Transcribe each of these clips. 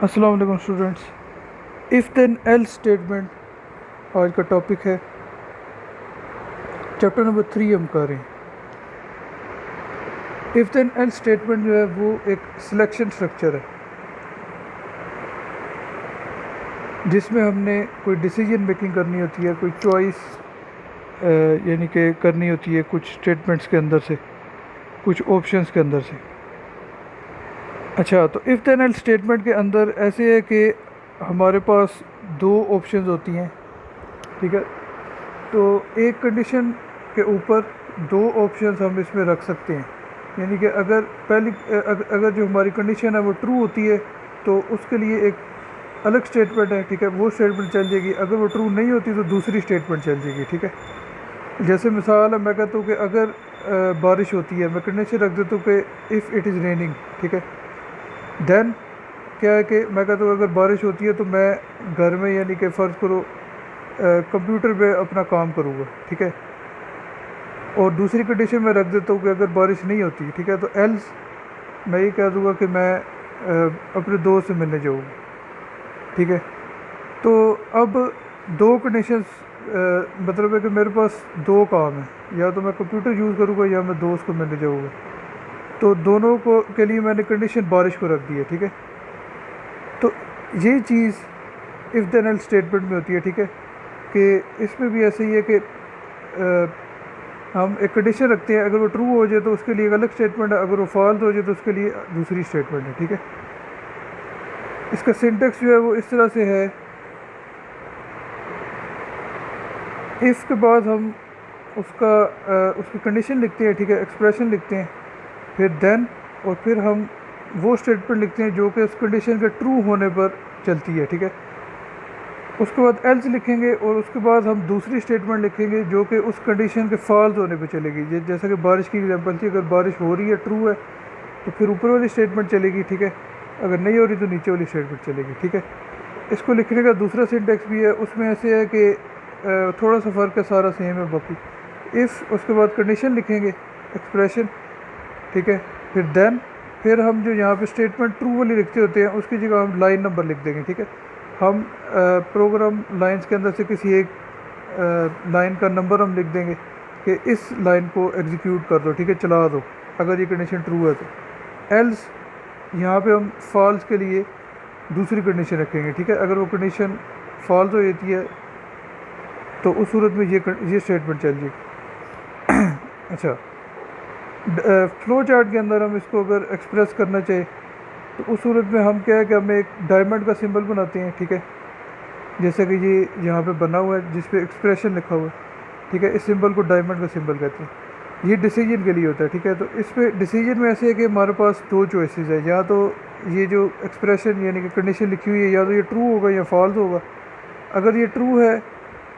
अस्सलाम वालेकुम students. If then else statement आज का टॉपिक है। चैप्टर नंबर 3 हम कर रहे हैं। इफ़ देन एल स्टेटमेंट जो है वो एक सिलेक्शन स्ट्रक्चर है जिसमें हमने कोई डिसीजन मेकिंग करनी होती है, कोई चॉइस यानी कि करनी होती है कुछ स्टेटमेंट्स के अंदर से, कुछ ऑप्शंस के अंदर से। अच्छा, तो इफ़ देन एल स्टेटमेंट के अंदर ऐसे है कि हमारे पास दो ऑप्शंस होती हैं, ठीक है। तो एक कंडीशन के ऊपर दो ऑप्शंस हम इसमें रख सकते हैं, यानी कि अगर अगर जो हमारी कंडीशन है वो ट्रू होती है तो उसके लिए एक अलग स्टेटमेंट है, ठीक है, वो स्टेटमेंट चल जाएगी। अगर वो ट्रू नहीं होती तो दूसरी स्टेटमेंट चल जाएगी, ठीक है। जैसे मिसाल है, मैं कहता हूँ कि अगर बारिश होती है, मैं कंडीशन रख देता हूँ कि इफ़ इट इज़ रेनिंग, ठीक है। देन क्या है कि मैं कहता हूँ अगर बारिश होती है तो मैं घर में, यानी कि फ़र्ज़ करो कंप्यूटर पे अपना काम करूँगा, ठीक है। और दूसरी कंडीशन में रख देता हूँ कि अगर बारिश नहीं होती, ठीक है, तो एल्स मैं ये कह दूँगा कि मैं अपने दोस्त से मिलने जाऊँगा, ठीक है। तो अब दो कंडीशंस मतलब है कि मेरे पास दो काम है, या तो मैं कंप्यूटर यूज़ करूँगा या मैं दोस्त को मिलने जाऊँगा। तो दोनों को के लिए मैंने कंडीशन बारिश को रख दी है, ठीक है। तो ये चीज़ इफ़ देन एल्स स्टेटमेंट में होती है, ठीक है, कि इसमें भी ऐसे ही है कि हम एक कंडीशन रखते हैं, अगर वो ट्रू हो जाए तो उसके लिए एक अलग स्टेटमेंट है, अगर वो फॉल्स हो जाए तो उसके लिए दूसरी स्टेटमेंट है, ठीक है। इसका सिंटेक्स जो है वो इस तरह से है। इफ़ के बाद हम उसकी कंडीशन लिखते हैं, ठीक है, एक्सप्रेशन लिखते हैं, फिर देन, और फिर हम वो स्टेटमेंट लिखते हैं जो कि उस कंडीशन के ट्रू होने पर चलती है, ठीक है। उसके बाद एल्स लिखेंगे और उसके बाद हम दूसरी स्टेटमेंट लिखेंगे जो कि उस कंडीशन के फॉल्स होने पे चलेगी। जैसा कि बारिश की एग्जांपल थी, अगर बारिश हो रही है, ट्रू है, तो फिर ऊपर वाली स्टेटमेंट चलेगी, ठीक है। अगर नहीं हो रही तो नीचे वाली स्टेटमेंट चलेगी, ठीक है। इसको लिखने का दूसरा सिंटेक्स भी है, उसमें ऐसे है कि थोड़ा सा फ़र्क है, सारा सेम है बाकी। इफ़ उसके बाद कंडीशन लिखेंगे, एक्सप्रेशन, ठीक है, फिर देन, फिर हम जो यहाँ पे स्टेटमेंट ट्रू वाली लिखते होते हैं उसकी जगह हम लाइन नंबर लिख देंगे, ठीक है। हम प्रोग्राम लाइंस के अंदर से किसी एक लाइन का नंबर हम लिख देंगे कि इस लाइन को एग्जीक्यूट कर दो, ठीक है, चला दो, अगर ये कंडीशन ट्रू है तो। एल्स यहाँ पे हम फॉल्स के लिए दूसरी कंडीशन रखेंगे, ठीक है। अगर वो कंडीशन फॉल्स हो जाती है तो उस सूरत में ये स्टेटमेंट चल जाएगी। अच्छा, फ्लो चार्ट के अंदर हम इसको अगर एक्सप्रेस करना चाहें तो उस सूरत में हम क्या है कि हम एक डायमंड का सिंबल बनाते हैं, ठीक है, जैसे कि ये यहाँ पे बना हुआ है जिस पे एक्सप्रेशन लिखा हुआ है, ठीक है। इस सिंबल को डायमंड का सिंबल कहते हैं। ये डिसीजन के लिए होता है, ठीक है। तो इस पे डिसीजन में ऐसे है कि हमारे पास दो चॉइसेस है, या तो ये जो एक्सप्रेशन यानी कि कंडीशन लिखी हुई है या तो ये ट्रू होगा या फॉल्स होगा। अगर ये ट्रू है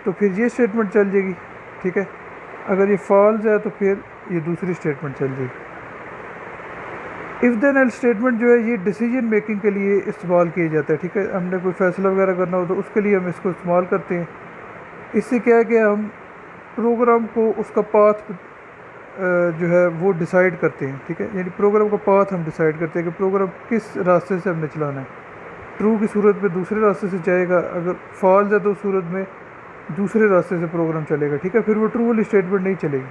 तो फिर ये स्टेटमेंट चल जाएगी, ठीक है। अगर ये फॉल्स है तो फिर ये दूसरी स्टेटमेंट चल जाएगी। इफ़ देन एल्स स्टेटमेंट जो है ये डिसीजन मेकिंग के लिए इस्तेमाल किया जाता है, ठीक है। हमने कोई फ़ैसला वगैरह करना हो तो उसके लिए हम इसको इस्तेमाल करते हैं। इससे क्या है कि हम प्रोग्राम को उसका पाथ जो है वो डिसाइड करते हैं, ठीक है। यानी प्रोग्राम का पाथ हम डिसाइड करते हैं कि प्रोग्राम किस रास्ते से हमने चलाना है। ट्रू की सूरत में दूसरे रास्ते से जाएगा, अगर फॉल्स है तो उस सूरत में दूसरे रास्ते से प्रोग्राम चलेगा, ठीक है। फिर वो ट्रू वाली स्टेटमेंट नहीं चलेगी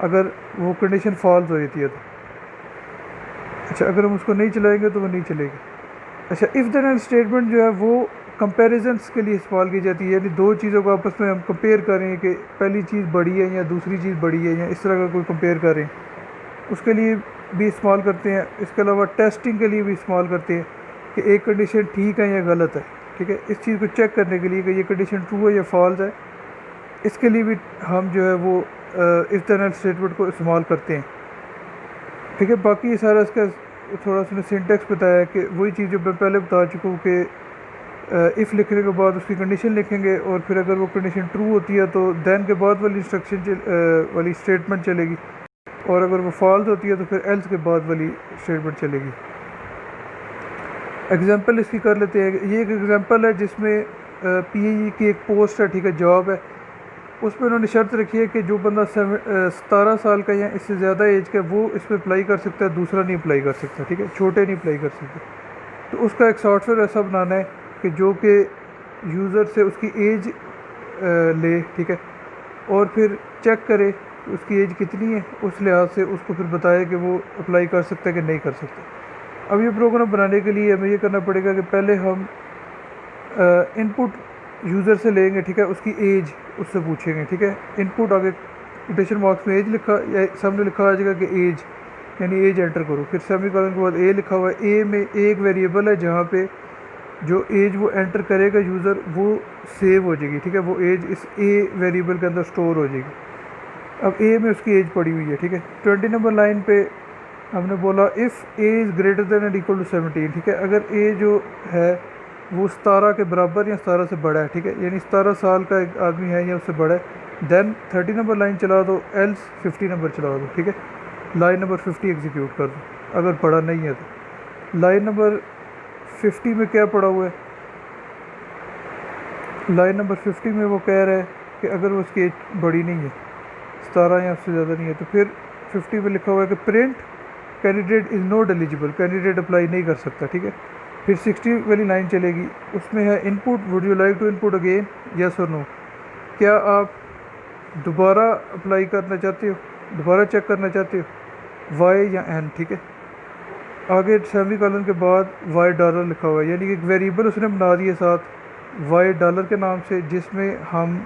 अगर वो कंडीशन फॉल्स हो जाती है तो। अच्छा, अगर हम उसको नहीं चलाएंगे तो वो नहीं चलेगी। अच्छा, इफ़ देन एल्स स्टेटमेंट जो है वो कंपैरिजंस के लिए इस्तेमाल की जाती है, यानी दो चीज़ों को आपस में हम कंपेयर करें कि पहली चीज़ बड़ी है या दूसरी चीज़ बड़ी है, या इस तरह का कोई कंपेयर करें, उसके लिए भी इस्तेमाल करते हैं। इसके अलावा टेस्टिंग के लिए भी इस्तेमाल करते हैं कि एक कंडीशन ठीक है या गलत है, ठीक है। इस चीज़ को चेक करने के लिए कि ये कंडीशन ट्रू है या फॉल्स है, इसके लिए भी हम जो है वो इफ़ देन एल्स स्टेटमेंट को इस्तेमाल करते हैं, ठीक है। बाकी सारा इसका थोड़ा सा सिंटेक्स बताया कि वही चीज़ जो मैं पहले बता चुका हूँ कि इफ़ लिखने के बाद उसकी कंडीशन लिखेंगे और फिर अगर वो कंडीशन ट्रू होती है तो देन के बाद वाली इंस्ट्रक्शन वाली स्टेटमेंट चलेगी, और अगर वो फॉल्स होती है तो फिर एल्स के बाद वाली स्टेटमेंट चलेगी। एग्जांपल इसकी कर लेते हैं। ये एक एग्जांपल है जिसमें पीएई की एक पोस्ट है, ठीक है, जॉब है। उसमें उन्होंने शर्त रखी है कि जो बंदा 17 साल का या इससे ज़्यादा एज का वो इस पर अप्लाई कर सकता है, दूसरा नहीं अप्लाई कर सकता, ठीक है, छोटे नहीं अप्लाई कर सकते। तो उसका एक सॉफ्टवेयर ऐसा बनाना है कि जो कि यूज़र से उसकी एज ले, ठीक है, और फिर चेक करे कि उसकी एज कितनी है, उस लिहाज से उसको फिर बताए कि वो अप्लाई कर सकता है कि नहीं कर सकता। अब ये प्रोग्राम बनाने के लिए हमें ये करना पड़ेगा कि पहले हम इनपुट यूज़र से लेंगे, ठीक है, उसकी एज उससे पूछेंगे, ठीक है। इनपुट आगे कोटेशन मार्क्स में एज लिखा या सामने लिखा आ जाएगा कि एज, यानी एज एंटर करो, फिर सेमीकोलन के बाद ए लिखा हुआ है। ए में एक वेरिएबल है जहाँ पे जो एज वो एंटर करेगा यूज़र वो सेव हो जाएगी, ठीक है, वो एज इस ए वेरिएबल के अंदर स्टोर हो जाएगी। अब ए में उसकी एज पड़ी हुई है, ठीक है। 20 नंबर लाइन पे हमने बोला if A is greater than and equal to 17, ठीक है, अगर ए जो है वो 17 के बराबर या 17 से बड़ा है, ठीक है, यानी 17 साल का एक आदमी है या उससे बड़ा है, देन 30 नंबर लाइन चला दो, एल्स 50 नंबर चला दो, ठीक है। लाइन नंबर 50 एग्जीक्यूट कर दो अगर बड़ा नहीं है तो। लाइन नंबर 50 में क्या पड़ा हुआ है, लाइन नंबर 50 में वो कह रहा है कि अगर वो उसकी एज बड़ी नहीं है, 17 या उससे ज़्यादा नहीं है, तो फिर 50 में लिखा हुआ है कि print candidate is not eligible, candidate apply नहीं कर सकता, ठीक है। फिर 60 वाली लाइन चलेगी, उसमें है input would you like to input again yes और नो, क्या आप दोबारा अप्लाई करना चाहते हो, दोबारा चेक करना चाहते हो, वाई या एन, ठीक है। आगे सेमीकोलन के बाद वाई डॉलर लिखा हुआ है, यानी कि एक वेरिएबल उसने बना दिया साथ वाई डॉलर के नाम से, जिसमें हम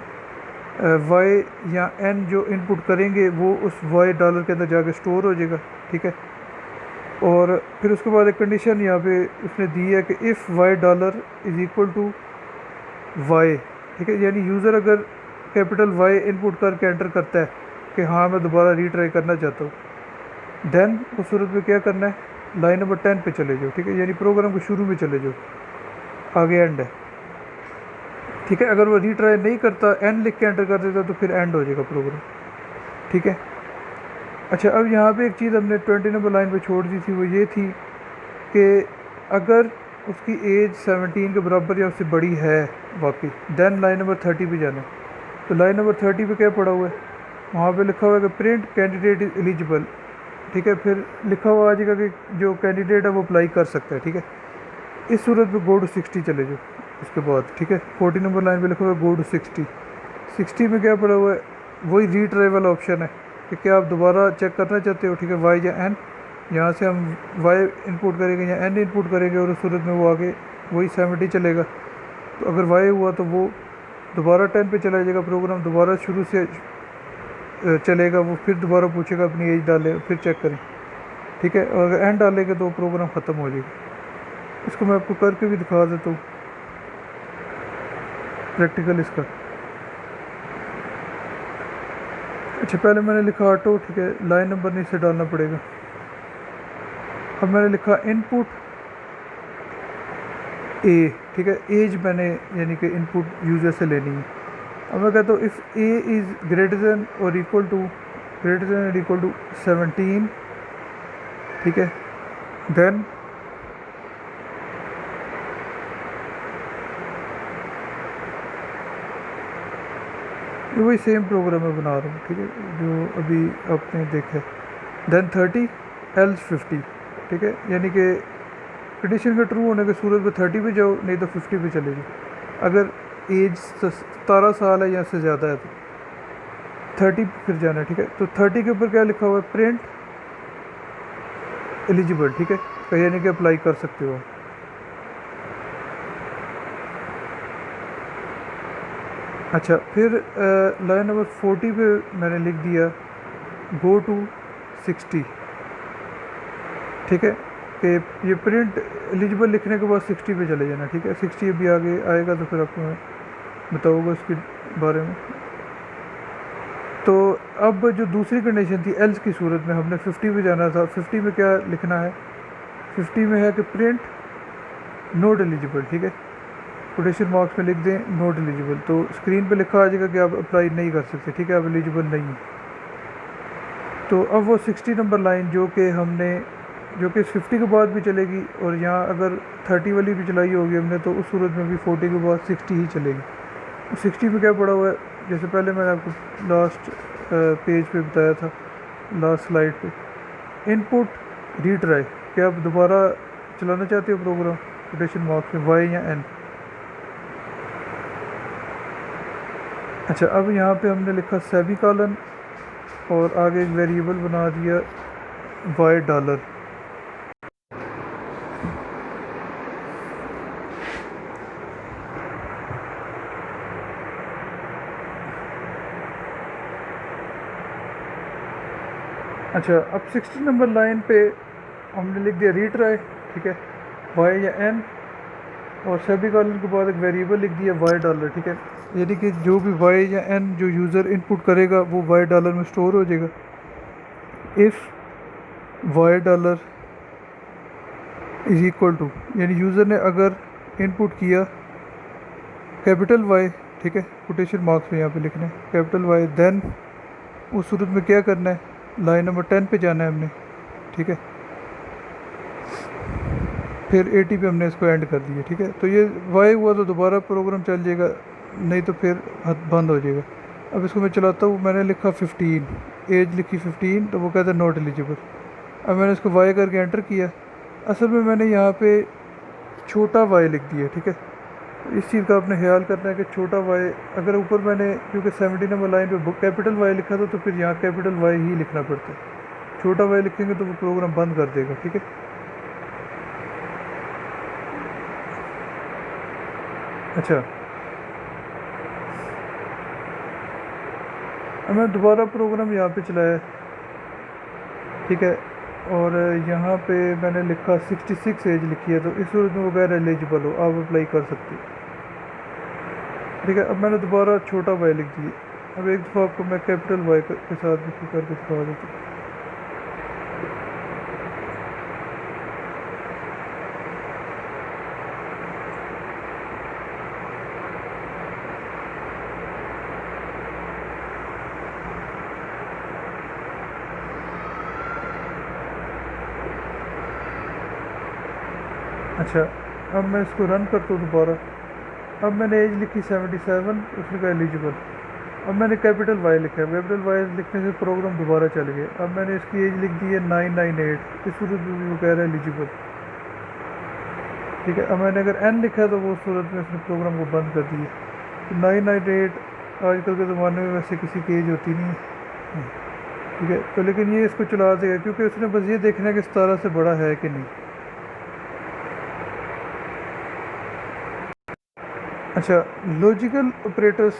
वाई या एन जो इनपुट करेंगे वो उस वाई डॉलर के अंदर जाके स्टोर हो जाएगा, ठीक है। और फिर उसके बाद एक कंडीशन यहाँ पे उसने दी है कि if Y dollar is equal to Y, ठीक है, यानी यूज़र अगर कैपिटल वाई इनपुट करके एंटर करता है कि हाँ मैं दोबारा रीट्राई करना चाहता हूँ, देन उस सूरत में क्या करना है, लाइन नंबर 10 पे चले जाओ, ठीक है, यानी प्रोग्राम के शुरू में चले जाओ, आगे एंड है, ठीक है। अगर वो रीट्राई नहीं करता, एंड लिख के एंटर कर देता, तो फिर एंड हो जाएगा प्रोग्राम, ठीक है। अच्छा, अब यहाँ पे एक चीज़ हमने 20 नंबर लाइन पे छोड़ दी थी, वो ये थी कि अगर उसकी एज 17 के बराबर या उससे बड़ी है वाकई, देन लाइन नंबर 30 पे जाना है। तो लाइन नंबर 30 पे क्या पड़ा हुआ है, वहाँ पे लिखा हुआ है कि प्रिंट कैंडिडेट इज़ एलिजिबल, ठीक है, फिर लिखा हुआ आ जाएगा कि जो कैंडिडेट है वो अप्लाई कर सकता है, ठीक है। इस सूरत पे गो टू 60 चले जाओ उसके बाद, ठीक है। 40 नंबर लाइन पे लिखा हुआ है गो टू 60 में क्या पड़ा हुआ है, वही रीट्राई वाला ऑप्शन है कि क्या आप दोबारा चेक करना चाहते हो, ठीक है, वाई या एन, यहाँ से हम वाई इनपुट करेंगे या एन इनपुट करेंगे और उस सूरत में वो आगे वही 70 चलेगा। तो अगर वाई हुआ तो वो दोबारा 10 पे चला जाएगा, प्रोग्राम दोबारा शुरू से चलेगा, वो फिर दोबारा पूछेगा अपनी एज डालें, फिर चेक करें, ठीक है। और अगर एन डालेंगे तो प्रोग्राम ख़त्म हो जाएगा। इसको मैं आपको करके भी दिखा देता हूँ प्रैक्टिकल इसका। अच्छा, पहले मैंने लिखा ऑटो, ठीक है, लाइन नंबर नहीं से डालना पड़ेगा। अब मैंने लिखा इनपुट ए, ठीक है, एज मैंने यानी कि इनपुट यूज़र से लेनी है। अब मैं कहता हूँ if A is greater then और इक्वल टू 17, ठीक है, देन ये वही सेम प्रोग्राम मैं बना रहा हूँ, ठीक है, जो अभी आपने देखा है। देन 30 एल्स 50, ठीक है, यानी कि कंडीशन के ट्रू होने के सूरत में 30 पे जाओ, नहीं तो 50 पे चले जाओ। अगर एज 17 साल है या उससे ज़्यादा है तो 30 फिर जाना है, ठीक है। तो 30 के ऊपर क्या लिखा हुआ है, प्रिंट एलिजिबल, ठीक है, तो यानी कि अप्लाई कर सकते हो। अच्छा, फिर लाइन नंबर 40 पे मैंने लिख दिया गो टू 60, ठीक है, कि ये प्रिंट एलिजिबल लिखने के बाद 60 पे चले जाना, ठीक है। 60 अभी आगे आएगा तो फिर आपको मैं बताऊँगा उसके बारे में। तो अब जो दूसरी कंडीशन थी एल्स की सूरत में, हमने 50 पे जाना था। 50 में क्या लिखना है, 50 में है कि प्रिंट नॉट एलिजिबल, ठीक है, कोटेशन मार्क्स में लिख दें नॉट एलिजिबल, तो स्क्रीन पे लिखा आ जाएगा कि आप अप्लाई नहीं कर सकते, ठीक है, आप एलिजिबल नहीं है। तो अब वो 60 नंबर लाइन जो कि हमने, जो कि 50 के बाद भी चलेगी, और यहाँ अगर 30 वाली भी चलाई होगी हमने, तो उस सूरत में भी 40 के बाद 60 ही चलेगी। 60 में क्या पड़ा हुआ है, जैसे पहले मैंने आपको लास्ट पेज पे बताया था, लास्ट स्लाइड पे, इनपुट रीट्राई, क्या आप दोबारा चलाना चाहते हो प्रोग्राम, कोटेशन मार्क्स में वाई या एन। अच्छा, अब यहाँ पे हमने लिखा सेमीकोलन और आगे एक वेरिएबल बना दिया वाई डॉलर। अच्छा, अब 16 नंबर लाइन पे हमने लिख दिया रीट्राई, ठीक है, वाई या एन, और सेमीकोलन के बाद एक वेरिएबल लिख दिया वाई डॉलर, ठीक है। यानी कि जो भी वाई या एन जो यूज़र इनपुट करेगा वो वाई डॉलर में स्टोर हो जाएगा। If Y dollar is equal to, यानी यूज़र ने अगर इनपुट किया कैपिटल वाई, ठीक है, कोटेशन मार्क्स में यहाँ पे लिखना है कैपिटल वाई, देन उस सूरत में क्या करना है, लाइन नंबर 10 पे जाना है हमने, ठीक है, फिर 80 पे हमने इसको एंड कर दिया, ठीक है। तो ये वाई हुआ तो दोबारा प्रोग्राम चल जाएगा, नहीं तो फिर बंद हो जाएगा। अब इसको मैं चलाता हूँ, मैंने लिखा 15, एज लिखी 15, तो वो कहता है नॉट एलिजिबल। अब मैंने इसको वाई करके एंटर किया, असल में मैंने यहाँ पे छोटा वाई लिख दिया, ठीक है। इस चीज़ का आपने ख्याल करना है कि छोटा वाई, अगर ऊपर मैंने क्योंकि 70 नंबर लाइन पे कैपिटल वाई लिखा था तो फिर यहाँ कैपिटल वाई ही लिखना पड़ता है। छोटा वाई लिखेंगे तो वो प्रोग्राम बंद कर देगा, ठीक है। अच्छा, अब मैं दोबारा प्रोग्राम यहाँ पे चलाया, ठीक है, और यहाँ पे मैंने लिखा 66 एज लिखी है, तो इस सूरत में वगैरह एलिजिबल हो, आप अप्लाई कर सकते हो, ठीक है। अब मैंने दोबारा छोटा वाई लिख दिया। अब एक दफ़ा आपको मैं कैपिटल वाई के साथ भी करके दिखा देता हूँ। अच्छा, अब मैं इसको रन करता हूँ दोबारा। अब मैंने एज लिखी 77, उसने कहा एलिजिबल। अब मैंने कैपिटल वाई लिखा है, कैपिटल वाई लिखने से प्रोग्राम दोबारा चल गया। अब मैंने इसकी एज लिख दी है 998, इस सूरत में भी वो कह रहा है एलिजिबल, ठीक है। अब मैंने अगर एन लिखा है तो वो सूरत में उसने प्रोग्राम को बंद कर दिया। तो 998 आजकल के ज़माने में वैसे किसी की एज होती नहीं है, ठीक है। तो लेकिन ये इसको चला देगा क्योंकि उसने बस ये देखना है कि 17 से बड़ा है कि नहीं। अच्छा, लॉजिकल ऑपरेटर्स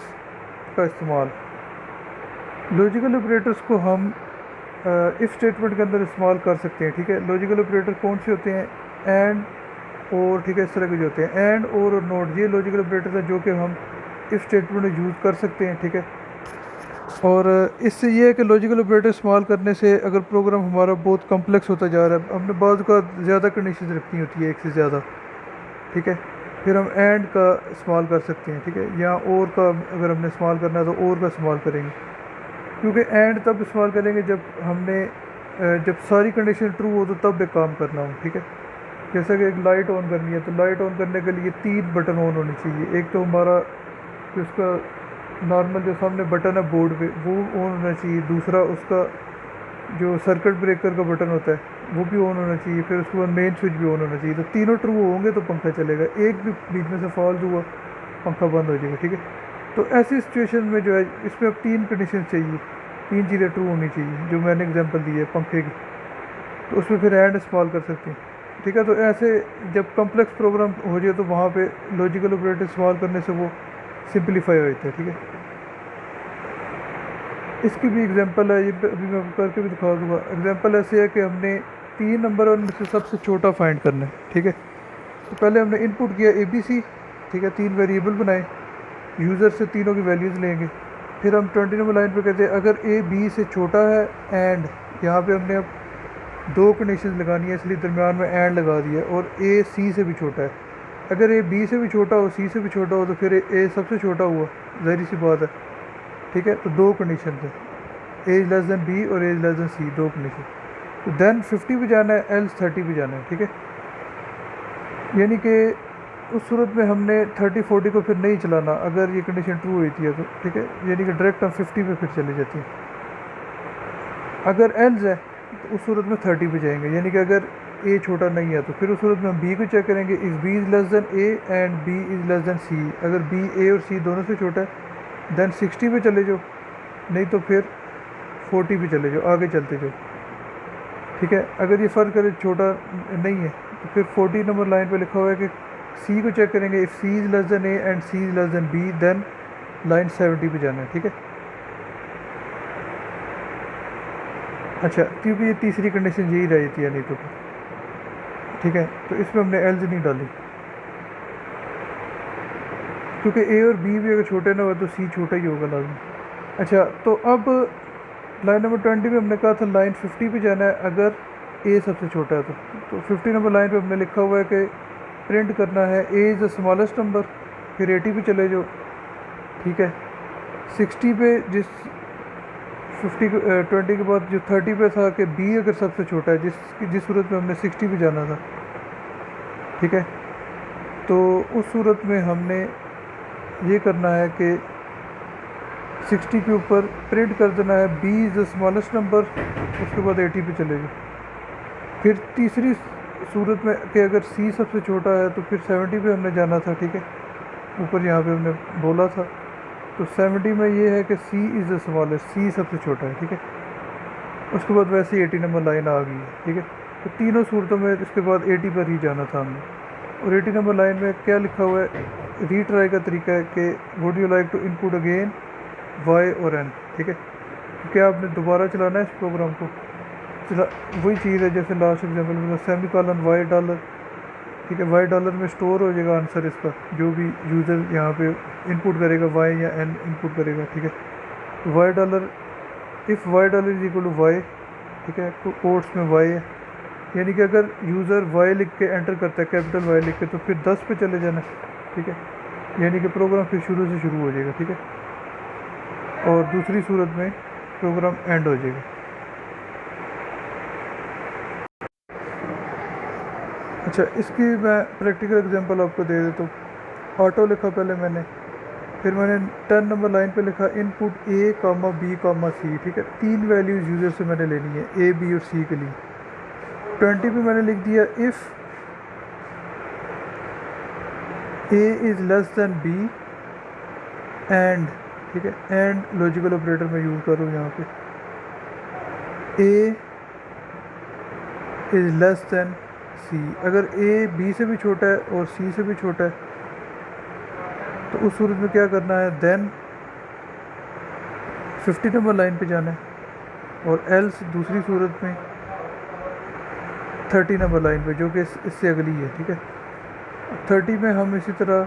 का इस्तेमाल, लॉजिकल ऑपरेटर्स को हम इफ़ स्टेटमेंट के अंदर इस्तेमाल कर सकते हैं, ठीक है। लॉजिकल ऑपरेटर कौन से होते हैं, एंड और, ठीक है, इस तरह के जो होते हैं एंड और नोट, ये लॉजिकल ऑपरेटर्स हैं जो कि हम इफ़ स्टेटमेंट में यूज़ कर सकते हैं, ठीक है। और इससे ये है कि लॉजिकल ऑपरेटर इस्तेमाल करने से अगर प्रोग्राम हमारा बहुत कम्प्लेक्स होता जा रहा है, हमने बाद का ज़्यादा कंडीशन रखनी होती है, एक से ज़्यादा, ठीक है, फिर हम एंड का इस्तेमाल कर सकते हैं, ठीक है, या और का अगर हमने इस्तेमाल करना है तो और का इस्तेमाल करेंगे, क्योंकि एंड तब इस्तेमाल करेंगे जब सारी कंडीशन ट्रू हो तो तब एक काम करना हो, ठीक है। जैसा कि एक लाइट ऑन करनी है तो लाइट ऑन करने के लिए 3 बटन ऑन होने चाहिए। एक तो हमारा जो उसका नॉर्मल जो सामने बटन है बोर्ड पे वो ऑन होना चाहिए, दूसरा उसका जो सर्किट ब्रेकर का बटन होता है वो भी ऑन होना चाहिए, फिर उसके बाद मेन स्विच भी ऑन होना चाहिए। तो तीनों ट्रू होंगे तो पंखा चलेगा, एक भी बीच में से फॉल्स हुआ पंखा बंद हो जाएगा, ठीक है। तो ऐसी सिचुएशन में जो है इसमें अब 3 कंडीशन चाहिए, 3 चीज़ें ट्रू होनी चाहिए जो मैंने एग्जांपल दी है पंखे की, तो उसमें फिर एंड इस्तेमाल कर सकते हैं, ठीक है। तो ऐसे जब कम्प्लेक्स प्रोग्राम हो जाए तो वहाँ पे लॉजिकल ऑपरेटर इस्तेमाल करने से वो सिंपलीफाई हो जाता है, ठीक है। इसकी भी एग्जांपल है, ये अभी मैं करके भी दिखा दूँगा। एग्जांपल ऐसे है कि हमने 3 नंबर और इनमें से सबसे छोटा फाइंड करना है, ठीक है। तो पहले हमने इनपुट किया ABC, ठीक है, 3 वेरिएबल बनाए, यूज़र से तीनों की वैल्यूज़ लेंगे। फिर हम 20 नंबर लाइन पे कहते हैं अगर A B से छोटा है एंड, यहाँ पे हमने अब 2 कंडीशन लगानी है इसलिए दरमियान में एंड लगा दिया, और A C से भी छोटा है। अगर A B से भी छोटा हो, C से भी छोटा हो तो फिर A सबसे छोटा हुआ, ज़ाहिर सी बात है, ठीक है। तो 2 कंडीशन थे, एज लेस दैन B और A's less than C, 2 condition. तो देन 50 पे जाना है, एल्स 30 पे जाना है, ठीक है। यानी कि उस सूरत में हमने 30-40 को फिर नहीं चलाना अगर ये कंडीशन ट्रू हुई थी तो, ठीक है। यानी कि डायरेक्ट हम 50 पे फिर चली जाती है। अगर एल्स है तो उस सूरत में 30 पे जाएंगे, यानी कि अगर ए छोटा नहीं है, तो फिर उस सूरत में हम बी को चेक करेंगे, if B is less than A and B is less than C. अगर बी ए और सी दोनों से छोटा है देन 60 पे चले जाओ, नहीं तो फिर 40 पे चले जाओ, आगे चलते जाओ, ठीक है। अगर ये फ़र्क करे छोटा नहीं है तो फिर 40 नंबर लाइन पे लिखा हुआ है कि सी को चेक करेंगे, if C is less than A and C is less than B then line 70 पे जाना है, ठीक है। अच्छा, क्योंकि ये तीसरी कंडीशन यही रही थी, यानी तो ठीक है, तो इसमें हमने एल्स नहीं डाली, क्योंकि ए और बी भी अगर छोटे ना हो तो सी छोटा ही होगा लाजमी। अच्छा, तो अब लाइन नंबर 20 पे हमने कहा था लाइन 50 पे जाना है अगर ए सबसे छोटा है तो 50 नंबर लाइन पे हमने लिखा हुआ है कि प्रिंट करना है A is the smallest number, फिर 80 पे चले जाओ, ठीक है। 60 पे जिस 20 के बाद जो 30 पे था कि बी अगर सबसे छोटा है, जिस सूरत में हमने 60 पे जाना था, ठीक है, तो उस सूरत में हमने ये करना है कि 60 के ऊपर प्रिंट कर देना है B is the smallest number, उसके बाद 80 पे चले जाओ। फिर तीसरी सूरत में कि अगर सी सबसे छोटा है तो फिर 70 पे हमने जाना था, ठीक है, ऊपर यहाँ पे हमने बोला था। तो 70 में ये है कि सी इज़ द स्मॉलेस्ट, सी सबसे छोटा है, ठीक है। उसके बाद वैसे ही 80 नंबर लाइन आ गई है, ठीक है। तो तीनों सूरतों में इसके बाद 80 पर ही जाना था हमने। और 80 नंबर लाइन में क्या लिखा हुआ है, रीट्राई का तरीका है कि would you like to input again Y और एन, ठीक है। क्योंकि आपने दोबारा चलाना है इस प्रोग्राम को, वही चीज़ है जैसे लास्ट एग्जाम्पल में सेमी कॉलन वाई डॉलर, ठीक है। वाई डॉलर में स्टोर हो जाएगा आंसर इसका, जो भी यूज़र यहाँ पे इनपुट करेगा वाई या एन इनपुट करेगा, ठीक है। तो Y dollar, if Y dollar is equal to Y, ठीक है, कोट्स में वाई है, यानी कि अगर यूज़र वाई लिख के एंटर करता है कैपिटल वाई लिख के तो फिर 10 पे चले जाना, ठीक है, यानी कि प्रोग्राम फिर शुरू से शुरू हो जाएगा, ठीक है। और दूसरी सूरत में प्रोग्राम एंड हो जाएगा। अच्छा, इसकी मैं प्रैक्टिकल एग्जांपल आपको दे देता हूँ। ऑटो लिखा पहले मैंने, फिर मैंने 10 नंबर लाइन पे लिखा input A comma B comma सी, ठीक है। 3 वैल्यूज़ यूज़र से मैंने लेनी है ए बी और सी के लिए। 20 पे मैंने लिख दिया if A is less than B and, ठीक है, एंड लॉजिकल ऑपरेटर मैं यूज़ करूँ यहाँ पे, A is less than C. अगर ए बी से भी छोटा है और सी से भी छोटा है तो उस सूरत में क्या करना है, देन 50 नंबर लाइन पे जाना है, और एल्स दूसरी सूरत में 30 नंबर लाइन पे, जो कि इससे अगली है, ठीक है। 30 में हम इसी तरह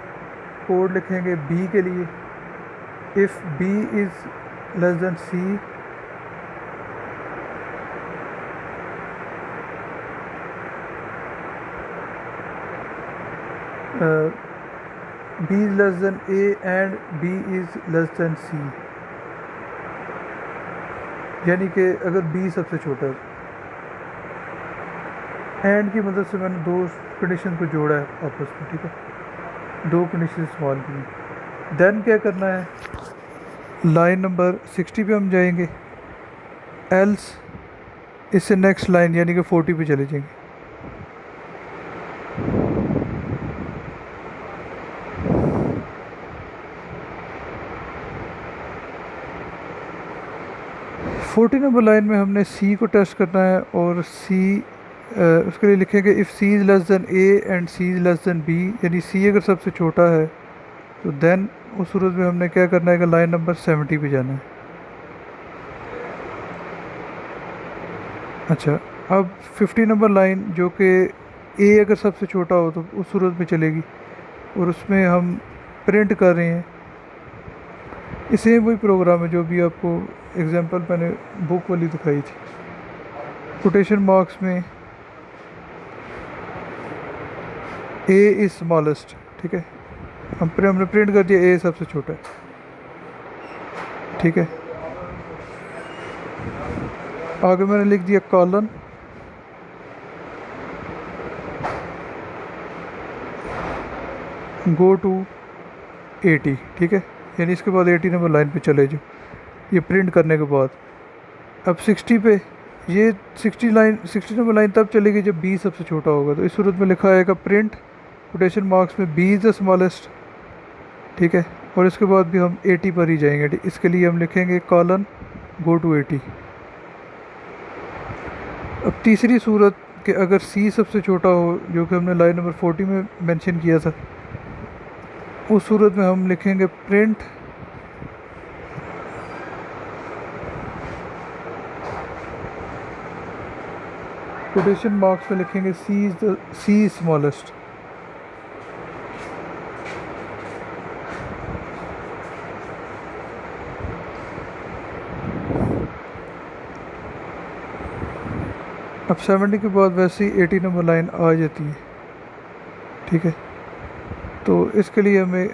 कोड लिखेंगे बी के लिए, if B is less than C B is less than A and B is less than C, यानी कि अगर बी सबसे छोटा है। एंड की मदद से मैंने दो कंडीशन को जोड़ा है आपस में, ठीक है, दो कंडीशन सॉल्व की। देन क्या करना है, लाइन नंबर 60 पे हम जाएंगे, एल्स इससे नेक्स्ट लाइन यानी कि 40 पे चले जाएंगे। फोर्टी नंबर लाइन में हमने सी को टेस्ट करना है, और सी उसके लिए लिखेंगे if C is less than A and C is less than B, यानी सी अगर सबसे छोटा है तो देन उस सूरत में हमने क्या करना है कि लाइन नंबर 70 पे जाना है। अच्छा, अब 50 नंबर लाइन जो कि ए अगर सबसे छोटा हो तो उस सूरत में चलेगी, और उसमें हम प्रिंट कर रहे हैं इसे वही प्रोग्राम है जो भी आपको एग्जांपल मैंने बुक वाली दिखाई थी। कोटेशन मार्क्स में ए इज़ स्मॉलेस्ट, ठीक है, हमने प्रिंट कर दिया ए सबसे छोटा है, ठीक है। आगे मैंने लिख दिया कॉलन, गो टू 80, ठीक है, यानी इसके बाद 80 नंबर लाइन पे चले जाओ ये प्रिंट करने के बाद। अब 60 पे ये 60 नंबर लाइन तब चलेगी जब बी सबसे छोटा होगा। तो इस सूरत में लिखा आएगा प्रिंट कोटेशन मार्क्स में बी इज़ द स्मॉलेस्ट, ठीक है। और इसके बाद भी हम 80 पर ही जाएंगे, इसके लिए हम लिखेंगे कॉलन गो टू 80। अब तीसरी सूरत कि अगर सी सबसे छोटा हो, जो कि हमने लाइन नंबर 40 में मेंशन किया था, उस सूरत में हम लिखेंगे प्रिंट कोटेशन मार्क्स में लिखेंगे सी स्मॉलेस्ट। अब 70 के बाद वैसे ही 80 नंबर लाइन आ जाती है, ठीक है। तो इसके लिए हमें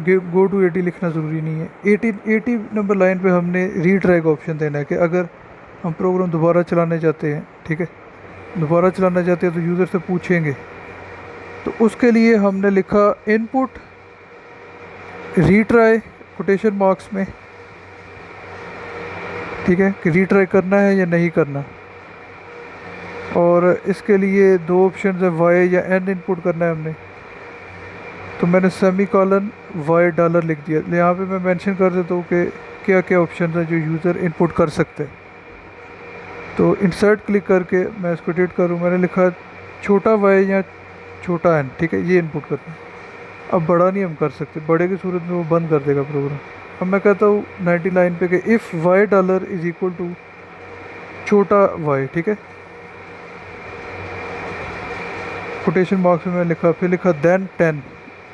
गो टू 80 लिखना ज़रूरी नहीं है। 80 नंबर लाइन पे हमने रीट्राई का ऑप्शन देना है कि अगर हम प्रोग्राम दोबारा चलाने चाहते हैं, ठीक है, दोबारा चलाना चाहते हैं तो यूज़र से पूछेंगे। तो उसके लिए हमने लिखा इनपुट रीट्राई कोटेशन मार्क्स में, ठीक है, कि रीट्राई करना है या नहीं करना। और इसके लिए दो ऑप्शन है, वाई या एन इनपुट करना है हमने। तो मैंने सेमी कॉलन वाई डॉलर लिख दिया। यहाँ पे मैं मेंशन कर देता हूँ कि क्या क्या ऑप्शन है जो यूज़र इनपुट कर सकते हैं। तो इंसर्ट क्लिक करके मैं इसको एडिट करूँ, मैंने लिखा छोटा वाई या छोटा एन, ठीक है, ये इनपुट करना है। अब बड़ा नहीं हम कर सकते, बड़े की सूरत में वो बंद कर देगा प्रोग्राम। अब मैं कहता हूँ 90 लाइन पे कि if Y dollar is equal to छोटा वाई, ठीक है, कोटेशन मार्क्स में मैं लिखा, फिर लिखा देन 10।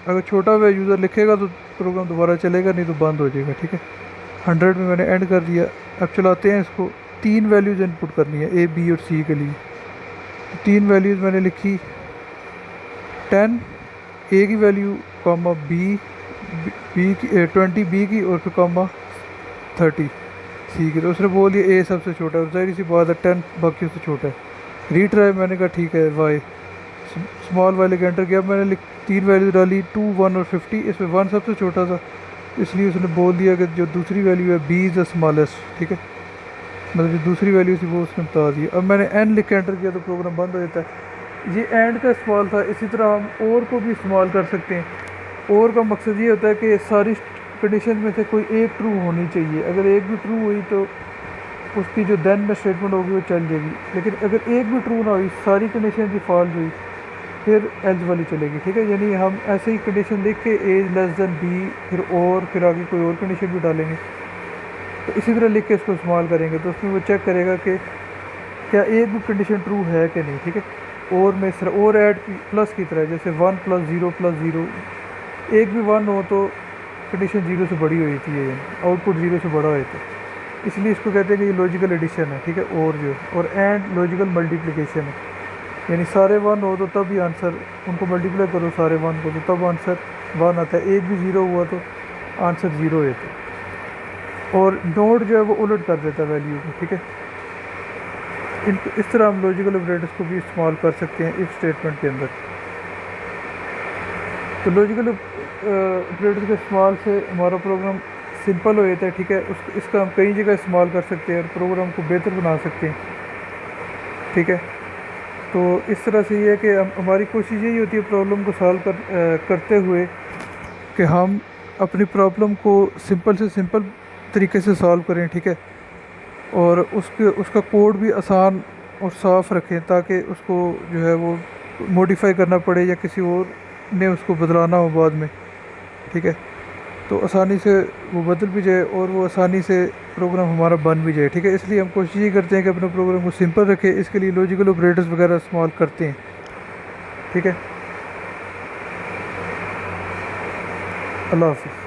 अगर छोटा वाई यूज़र लिखेगा तो प्रोग्राम दोबारा चलेगा, नहीं तो बंद हो जाएगा, ठीक है। 100 में मैंने एंड कर दिया। अब चलाते हैं इसको। 3 वैल्यूज़ इनपुट करनी है ए बी और सी के लिए। तो 3 वैल्यूज़ मैंने लिखी 10 ए की वैल्यू, कॉमा बी की 20 बी की, और फिर कॉमा 30 सी की। तो उसने बोल दिया ए सबसे छोटा है, ज़ाहिर सी बात है 10 बाकी से छोटा है। रीट्राई मैंने कहा ठीक है वाई, स्मॉल वाले के एंटर किया। मैंने 3 वैल्यू डाली 2, 1 और 50। इसमें 1 सबसे छोटा था, इसलिए उसने बोल दिया कि जो दूसरी वैल्यू है बी इज़ द स्मॉलेस्ट, ठीक है, मतलब जो दूसरी वैल्यू थी वो उसने बता दी। अब मैंने एन लिख के एंटर किया तो प्रोग्राम बंद हो जाता है। ये एंड का इस्तेमाल था। इसी तरह हम और को भी इस्तेमाल कर सकते हैं। और का मकसद ये होता है कि सारी कंडीशन में से कोई एक ट्रू होनी चाहिए। अगर एक भी ट्रू हुई तो उसकी जो देन में स्टेटमेंट होगी वो चल जाएगी। लेकिन अगर एक भी ट्रू ना हुई, सारी कंडीशन की फॉल्स हुई, फिर एल्स वाली चलेगी, ठीक है। यानी हम ऐसे ही कंडीशन लिख के एज लेस देन बी, फिर आगे कोई और कंडीशन भी डालेंगे। तो इसी तरह लिख के इसको इस्तेमाल करेंगे। तो उसमें वो चेक करेगा कि क्या एक भी कंडीशन ट्रू है कि नहीं, ठीक है। और में इस तरह और ऐड प्लस की तरह, जैसे 1 + 0 + 0, एक भी 1 हो तो कंडीशन 0 से बड़ी हुई थी, आउटपुट 0 से बड़ा होता है। इसलिए इसको कहते हैं कि ये लॉजिकल एडिशन है, ठीक है। और एंड लॉजिकल मल्टीप्लिकेशन है, यानी सारे 1 हो तो तब ही आंसर, उनको मल्टीप्लाई करो सारे 1 को तो तब आंसर 1 आता है। एक भी 0 हुआ तो आंसर 0 आता है। और नोट जो है वो उलट कर देता है वैल्यू को, ठीक है। इस तरह हम लॉजिकल ऑपरेटर्स को भी इस्तेमाल कर सकते हैं इफ स्टेटमेंट के अंदर। तो लॉजिकल ऑपरेटर्स के इस्तेमाल से हमारा प्रोग्राम सिंपल हो जाता है, ठीक है। इसका हम कई जगह इस्तेमाल कर सकते हैं और प्रोग्राम को बेहतर बना सकते हैं, ठीक है। तो इस तरह से ये है कि हमारी कोशिश यही होती है प्रॉब्लम को सॉल्व करते हुए कि हम अपनी प्रॉब्लम को सिंपल से सिंपल तरीके से सॉल्व करें, ठीक है। और उसका कोड भी आसान और साफ़ रखें ताकि उसको जो है वो मॉडिफाई करना पड़े या किसी और ने उसको बदलाना हो बाद में, ठीक है। तो आसानी से वो बदल भी जाए और वो आसानी से प्रोग्राम हमारा बन भी जाए, ठीक है। इसलिए हम कोशिश ये करते हैं कि अपने प्रोग्राम को सिंपल रखें। इसके लिए लॉजिकल ऑपरेटर्स वगैरह इस्तेमाल करते हैं, ठीक है। अल्लाह हाफ़िज़।